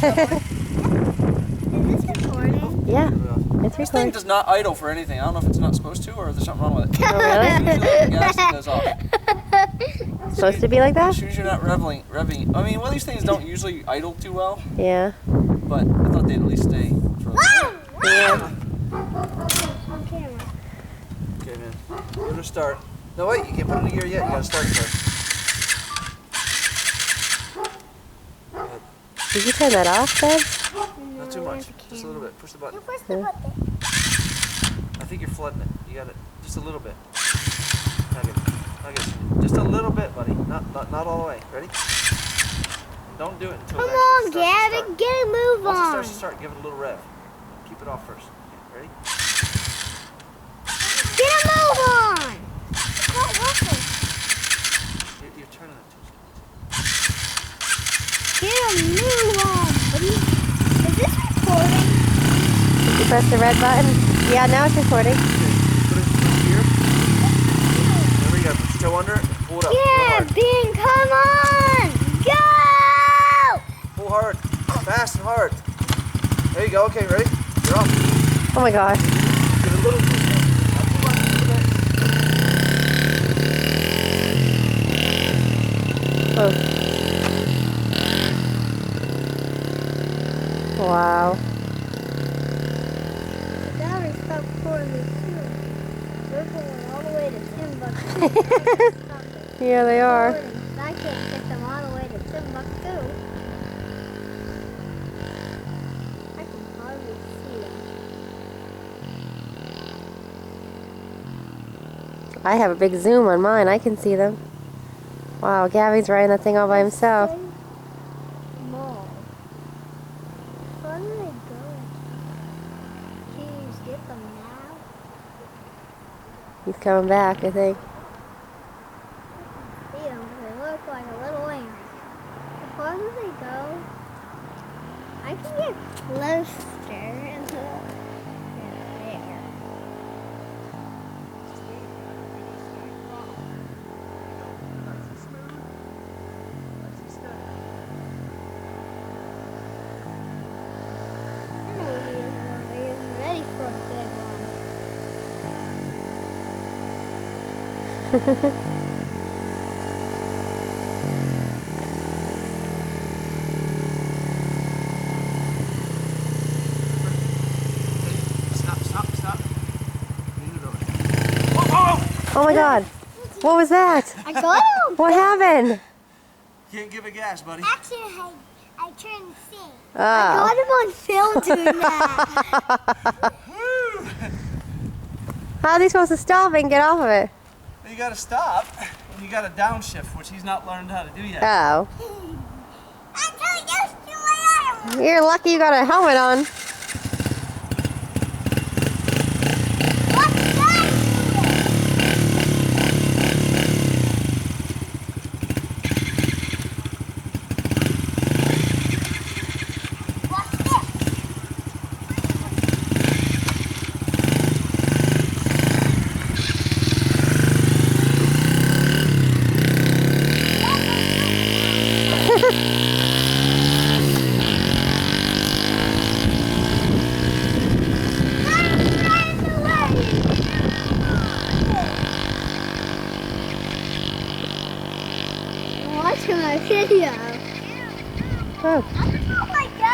Is this recording? Yeah, it's This thing recording. does not idle for anything. I don't know if it's not supposed to or if there's something wrong with it. Oh, really? Usually the gas goes off. Supposed to be like As that? soon as you're not revving. I mean, well, these things don't usually idle too well, Yeah. but I thought they'd at least stay for a little bit. Yeah. On camera. Okay, man. We're gonna start. No, wait, you can't put it in gear yet. You gotta start first. Did you turn that off, Ben? Not too much. Just a little bit. Push the button. Push the button. I think you're flooding it. You got it. Just a little bit. Just a little bit, buddy. Not all the way. Ready? Don't do it until Come it on, actually starts to Gavin, start. get a move Once it on. starts to start, give it a little rev. Keep it off first. Okay, ready? Get a move on. What happened? You're turning it too Get a move on, buddy. Is this recording? Did you press the red button? Yeah, now it's recording. Put it in here. There we go. Put your toe under it. Pull it up. Yeah, Pull hard. Ben, come on. Go! Pull hard. Fast and hard. There you go. Okay, ready? You're off. Oh my gosh. Give it a little boost. Oh. Wow. The battery stopped for me too. They're going all the way to Timbuktu. Yeah, they are. I can't get them all the way to Timbuktu. I can hardly see them. I have a big zoom on mine. I can see them. Wow, Gavin's riding that thing all by himself. Small. Where do they go? Can you get them now? He's coming back, I think. See them, they look like a little lamb. Where do they go? I can get closer into there. I know he is ready for a big one. Stop. Lean it over. Whoa. Oh my god. What was that? I got him! What happened? Can't give it gas, buddy. Actually, I turned the thing. Oh. I got him on film doing that. Woo! How are they supposed to stop and get off of it? You gotta stop, and you gotta downshift, which he's not learned how to do yet. Oh. I'm too used to it. You're lucky you got a helmet on. What's that? What's this? Watch my video. Oh. Oh my God.